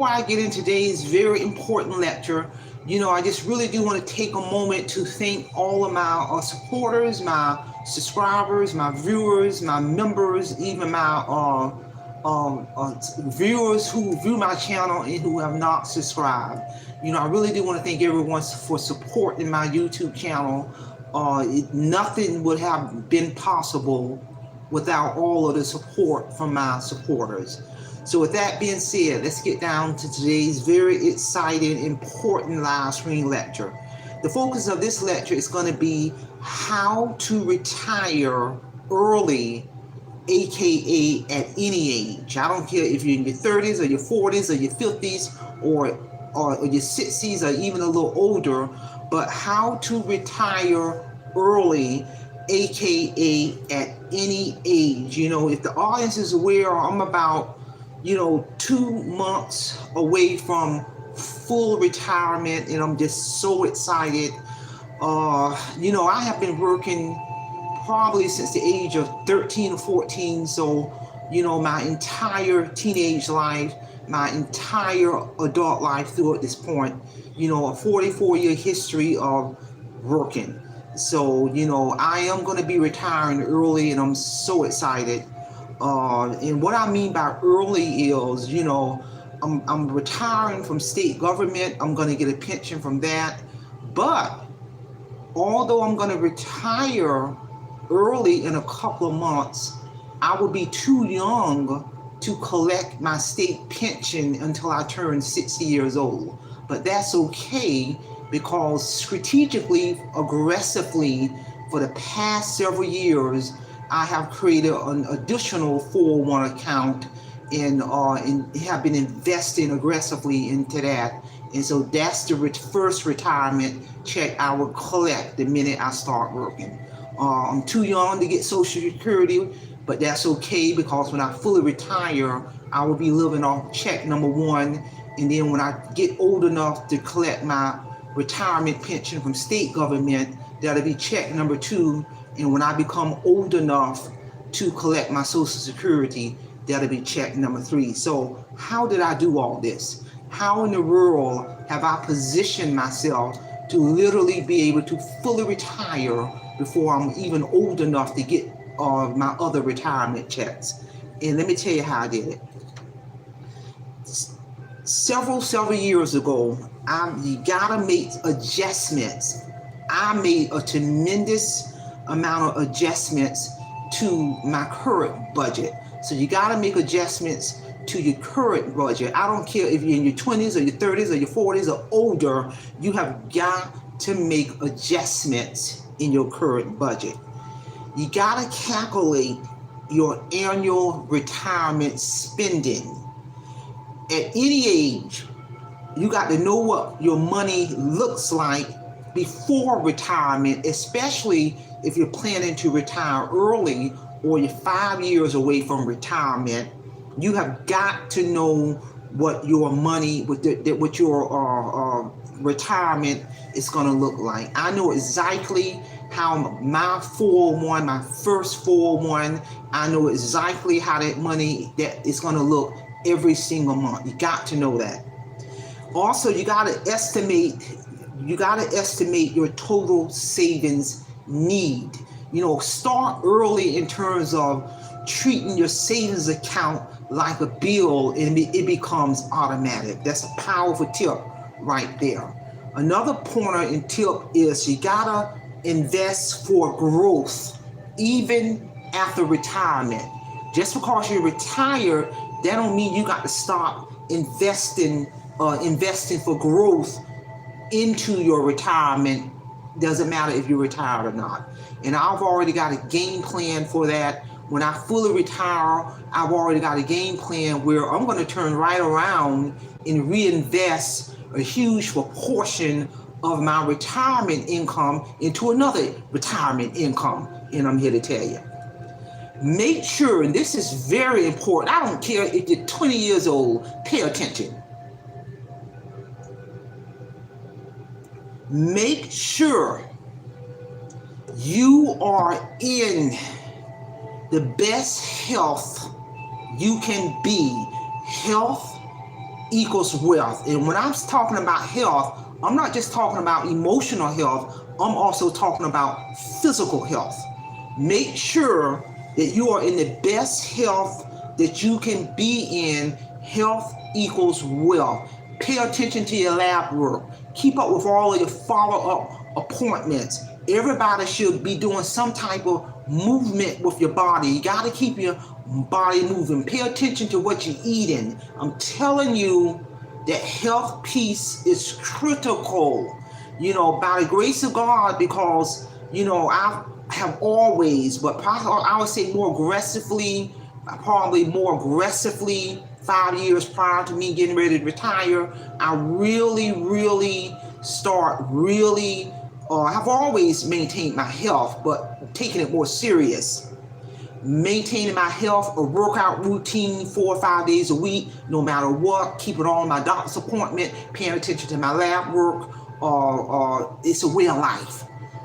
Before I get into today's very important lecture, I just really do want to take a moment to thank all of my supporters, my subscribers, my viewers, my members, even my viewers who view my channel and who have not subscribed. I really do want to thank everyone for supporting my YouTube channel. Nothing would have been possible without all of the support from my supporters. So with that being said, let's get down to today's very exciting, important live stream lecture. The focus of this lecture is going to be how to retire early, aka at any age. I don't care if you're in your 30s or your 40s or your 50s or your 60s or even a little older, but how to retire early, aka at any age. If the audience is aware, I'm about 2 months away from full retirement, and I'm just so excited. I have been working probably since the age of 13 or 14, so my entire teenage life, my entire adult life through at this point, a 44-year history of working. So I am going to be retiring early, and I'm so excited. And what I mean by early is, I'm retiring from state government. I'm going to get a pension from that. But although I'm going to retire early in a couple of months, I will be too young to collect my state pension until I turn 60 years old. But that's okay, because strategically, aggressively, for the past several years, I have created an additional 401 account and have been investing aggressively into that. And so that's the first retirement check I will collect the minute I start working. I'm too young to get Social Security, but that's okay, because when I fully retire, I will be living off check number one. And then when I get old enough to collect my retirement pension from state government, that'll be check number two. And when I become old enough to collect my Social Security, that'll be check number three. So how did I do all this? How in the world have I positioned myself to literally be able to fully retire before I'm even old enough to get my other retirement checks? And let me tell you how I did it. Several years ago, you gotta make adjustments. I made a tremendous amount of adjustments to my current budget. So you got to make adjustments to your current budget. I don't care if you're in your 20s or your 30s or your 40s or older, you have got to make adjustments in your current budget. You got to calculate your annual retirement spending. At any age, you got to know what your money looks like before retirement, especially if you're planning to retire early or you're 5 years away from retirement. You have got to know what your money, what your retirement is going to look like. I know exactly how my 401, my first 401, I know exactly how that money that is going to look every single month. You got to know that. Also, you got to estimate your total savings need. Start early in terms of treating your savings account like a bill, and it becomes automatic. That's a powerful tip right there. Another pointer and tip is you gotta invest for growth even after retirement. Just because you're retired, that don't mean you got to stop investing for growth into your retirement. Doesn't matter if you're retired or not. And I've already got a game plan for that. When I fully retire, I've already got a game plan where I'm going to turn right around and reinvest a huge proportion of my retirement income into another retirement income. And I'm here to tell you, make sure, and this is very important, I don't care if you're 20 years old, pay attention. Make sure you are in the best health you can be. Health equals wealth. And when I'm talking about health, I'm not just talking about emotional health, I'm also talking about physical health. Make sure that you are in the best health that you can be in. Health equals wealth. Pay attention to your lab work. Keep up with all of your follow-up appointments. Everybody should be doing some type of movement with your body. You got to keep your body moving. Pay attention to what you're eating. I'm telling you that health piece is critical, by the grace of God, because, I have always, but probably, I would say probably more aggressively, 5 years prior to me getting ready to retire, I really I've always maintained my health, but taking it more serious. Maintaining my health, a workout routine 4 or 5 days a week, no matter what, keeping on my doctor's appointment, paying attention to my lab work, it's a way of life.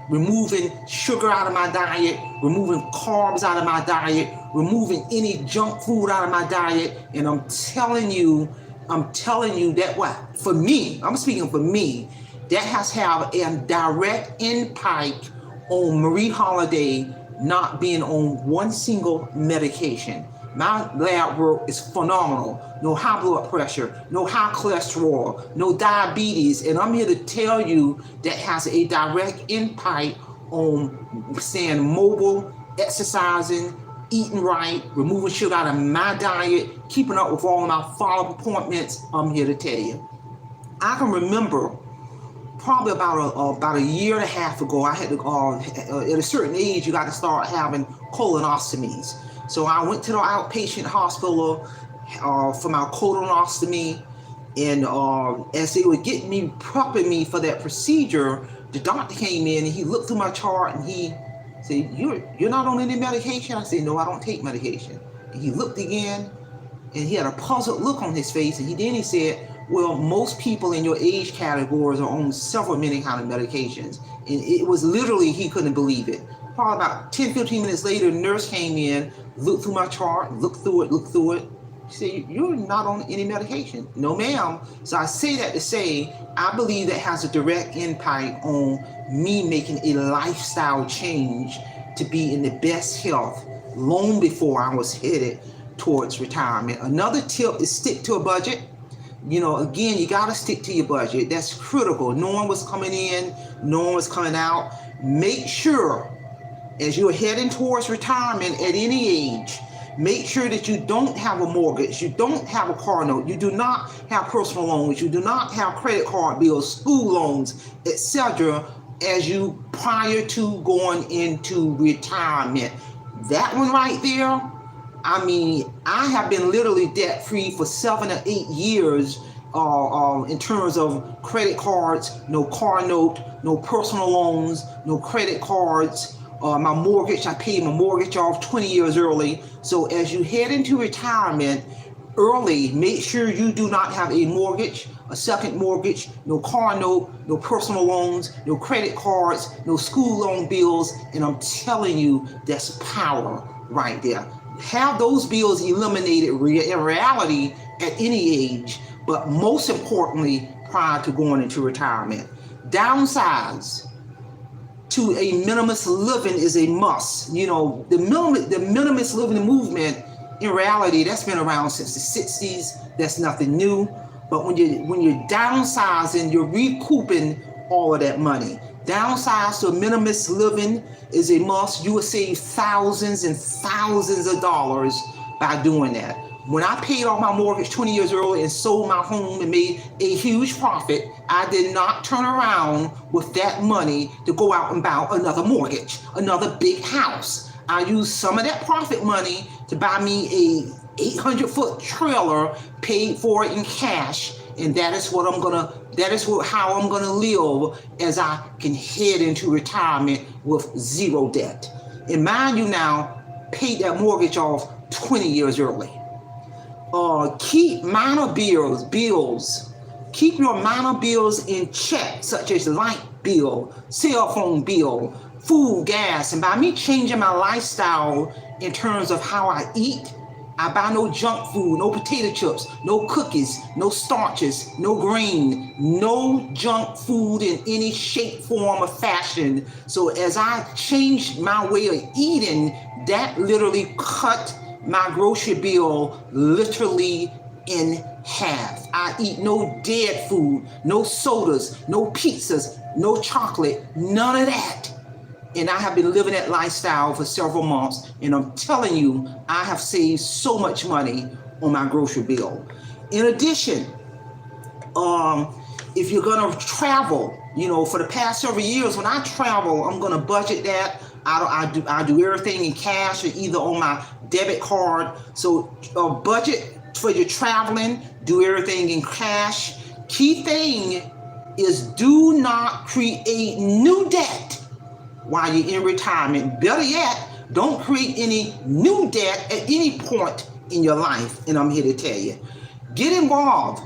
Removing sugar out of my diet, removing carbs out of my diet, removing any junk food out of my diet. And I'm telling you that for me, I'm speaking for me, that has had a direct impact on Marie Holiday not being on one single medication. My lab work is phenomenal. No high blood pressure, no high cholesterol, no diabetes. And I'm here to tell you that has a direct impact on staying mobile, exercising, eating right, removing sugar out of my diet, keeping up with all my follow-up appointments. I'm here to tell you. I can remember probably about a year and a half ago, I had to, at a certain age, you got to start having colonoscopies. So I went to the outpatient hospital for my colonoscopy, and as they were getting me, prepping me for that procedure, the doctor came in and he looked through my chart and he said, "You're not on any medication?" I said, "No, I don't take medication." And he looked again, and he had a puzzled look on his face, and he said, "Well, most people in your age categories are on several many kind of medications." And it was literally, he couldn't believe it. Probably about 10, 15 minutes later, the nurse came in, looked through my chart, looked through it. She said, "You're not on any medication." "No, ma'am." So I say that to say, I believe that has a direct impact on me making a lifestyle change to be in the best health long before I was headed towards retirement. Another tip is stick to a budget. Again, you got to stick to your budget. That's critical. Knowing what's coming in, knowing what's coming out. Make sure, as you're heading towards retirement at any age, make sure that you don't have a mortgage, you don't have a car note, you do not have personal loans, you do not have credit card bills, school loans, etc., as you prior to going into retirement. That one right there, I have been literally debt-free for 7 or 8 years in terms of credit cards, no car note, no personal loans, no credit cards. My mortgage, I paid my mortgage off 20 years early. So as you head into retirement early, make sure you do not have a mortgage, a second mortgage, no car note, no personal loans, no credit cards, no school loan bills. And I'm telling you, that's power right there. Have those bills eliminated in reality at any age, but most importantly, prior to going into retirement. Downsize to a minimalist living is a must. The minimalist living movement, in reality, that's been around since the 60s. That's nothing new. But when you're downsizing, you're recouping all of that money. Downsize to a minimalist living is a must. You will save thousands and thousands of dollars by doing that. When I paid off my mortgage 20 years early and sold my home and made a huge profit, I did not turn around with that money to go out and buy another mortgage, another big house. I used some of that profit money to buy me a 800-foot trailer, paid for it in cash, and that is how I'm gonna live as I can head into retirement with zero debt. And mind you now, paid that mortgage off 20 years early. Keep minor bills. Keep your minor bills in check, such as light bill, cell phone bill, food, gas. And by me changing my lifestyle in terms of how I eat, I buy no junk food, no potato chips, no cookies, no starches, no grain, no junk food in any shape, form, or fashion. So as I changed my way of eating, that literally cut my grocery bill literally in half. I eat no dead food, no sodas, no pizzas, no chocolate, none of that. And I have been living that lifestyle for several months. And I'm telling you, I have saved so much money on my grocery bill. In addition, if you're going to travel, for the past several years, when I travel, I'm going to budget that. I do everything in cash or either on my debit card. So budget for your traveling, do everything in cash. Key thing is do not create new debt while you're in retirement. Better yet, don't create any new debt at any point in your life. And I'm here to tell you, get involved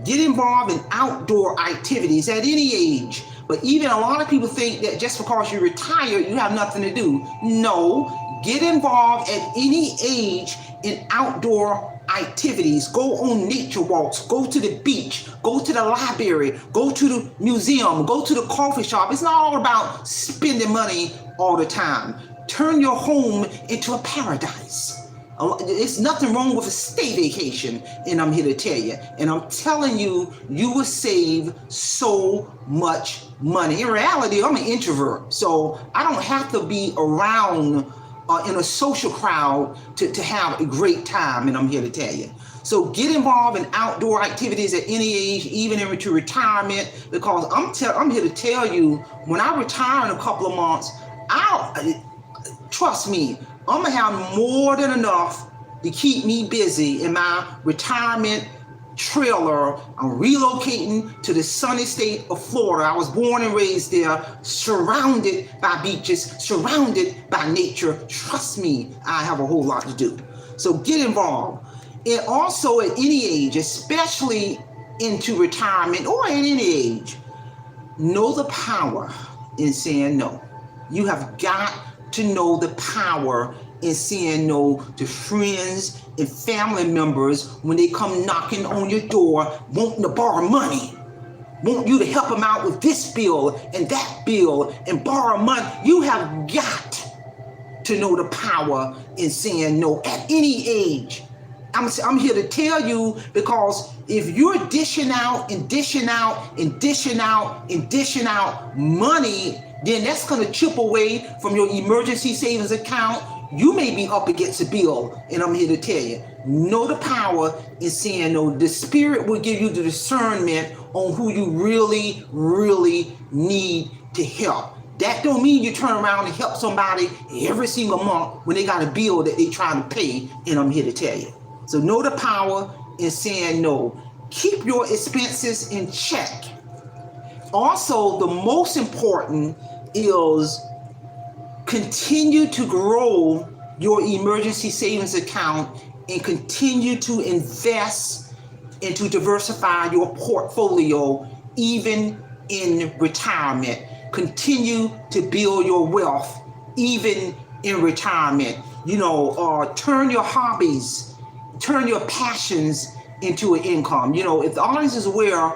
in outdoor activities at any age. But even a lot of people think that just because you're retired, you have nothing to do. No, get involved at any age in outdoor activities. Go on nature walks, go to the beach, go to the library, go to the museum, go to the coffee shop. It's not all about spending money all the time. Turn your home into a paradise. It's nothing wrong with a stay vacation, and I'm here to tell you. And I'm telling you, you will save so much money. In reality, I'm an introvert, so I don't have to be around in a social crowd to have a great time, and I'm here to tell you. So get involved in outdoor activities at any age, even into retirement, because I'm here to tell you, when I retire in a couple of months, trust me, I'm gonna have more than enough to keep me busy in my retirement trailer. I'm relocating to the sunny state of Florida. I was born and raised there, surrounded by beaches, surrounded by nature. Trust me, I have a whole lot to do. So get involved. And also at any age, especially into retirement or at any age, know the power in saying no. You have got to know the power in saying no to friends and family members when they come knocking on your door wanting to borrow money, want you to help them out with this bill and that bill and borrow money. You have got to know the power in saying no at any age. I'm here to tell you, because if you're dishing out and dishing out and dishing out and dishing out money, then that's going to chip away from your emergency savings account. You may be up against a bill, and I'm here to tell you, know the power in saying no. The Spirit will give you the discernment on who you really, really need to help. That don't mean you turn around and help somebody every single month when they got a bill that they're trying to pay, and I'm here to tell you. So know the power in saying no. Keep your expenses in check. Also, the most important is continue to grow your emergency savings account and continue to invest and to diversify your portfolio even in retirement. Continue to build your wealth even in retirement. Turn your hobbies, turn your passions into an income. If the audience is aware,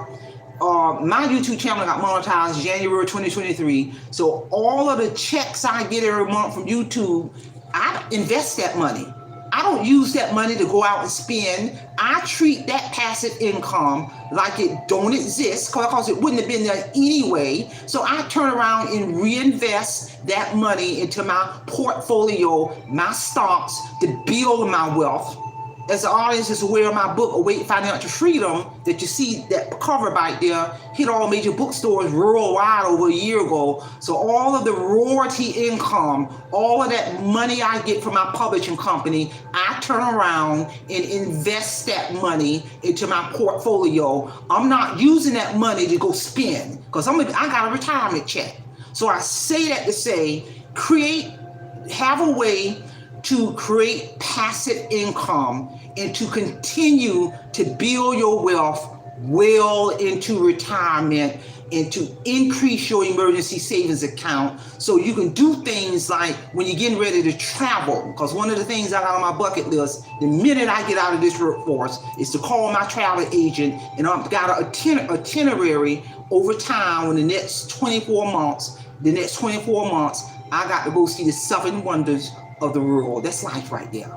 my YouTube channel got monetized January 2023. So all of the checks I get every month from YouTube, I invest that money. I don't use that money to go out and spend. I treat that passive income like it don't exist, because it wouldn't have been there anyway. So I turn around and reinvest that money into my portfolio, my stocks, to build my wealth. As the audience is aware of my book, Awake Financial Freedom, that you see that cover right there, hit all major bookstores worldwide over a year ago. So all of the royalty income, all of that money I get from my publishing company, I turn around and invest that money into my portfolio. I'm not using that money to go spend, because I got a retirement check. So I say that to say, have a way to create passive income and to continue to build your wealth well into retirement and to increase your emergency savings account so you can do things like when you're getting ready to travel. Because one of the things I got on my bucket list, the minute I get out of this workforce, is to call my travel agent, and I've got an itinerary over time in the next 24 months. I got to go see the 7 wonders of the world. That's life right there.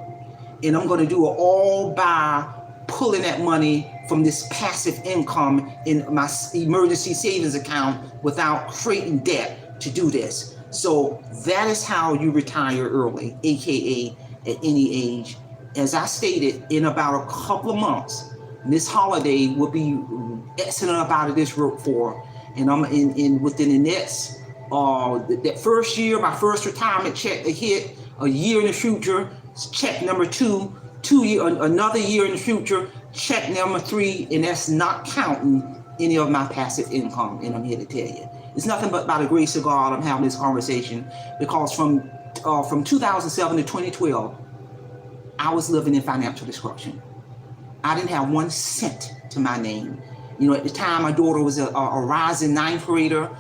And I'm going to do it all by pulling that money from this passive income in my emergency savings account without creating debt to do this. So that is how you retire early, aka at any age. As I stated, in about a couple of months, Miss Holiday will be exiting up out of this workforce, and I'm in within the next that first year, my first retirement check to hit, a year in the future, check number 2, another year in the future, check number 3, and that's not counting any of my passive income. And I'm here to tell you, it's nothing but by the grace of God I'm having this conversation, because from 2007 to 2012, I was living in financial destruction. I didn't have 1 cent to my name. You know, at the time, my daughter was a rising 9th grader.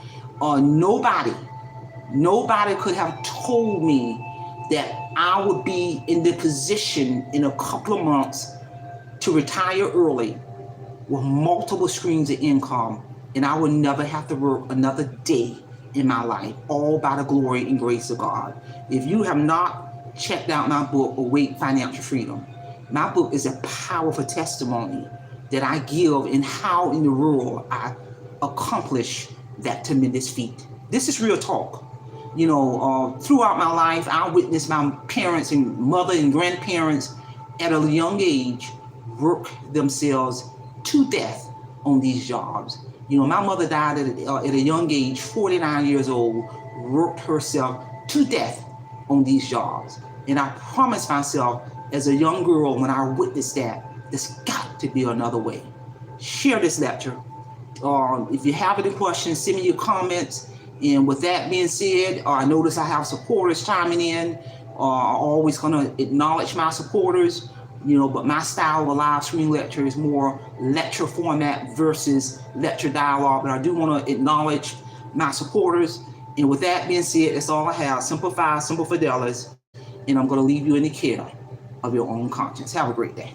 Nobody could have told me that I would be in the position in a couple of months to retire early with multiple streams of income, and I would never have to work another day in my life, all by the glory and grace of God. If you have not checked out my book, Awake Financial Freedom, my book is a powerful testimony that I give in how in the world I accomplish that tremendous feat. This is real talk. You know, throughout my life, I witnessed my parents and mother and grandparents at a young age work themselves to death on these jobs. You know, my mother died at a young age, 49 years old, worked herself to death on these jobs. And I promised myself as a young girl when I witnessed that, there's got to be another way. Share this lecture. If you have any questions, send me your comments. And with that being said, I notice I have supporters chiming in. I'm always going to acknowledge my supporters, you know, but my style of a live stream lecture is more lecture format versus lecture dialogue. But I do want to acknowledge my supporters. And with that being said, that's all I have. Simple Fidelis. And I'm going to leave you in the care of your own conscience. Have a great day.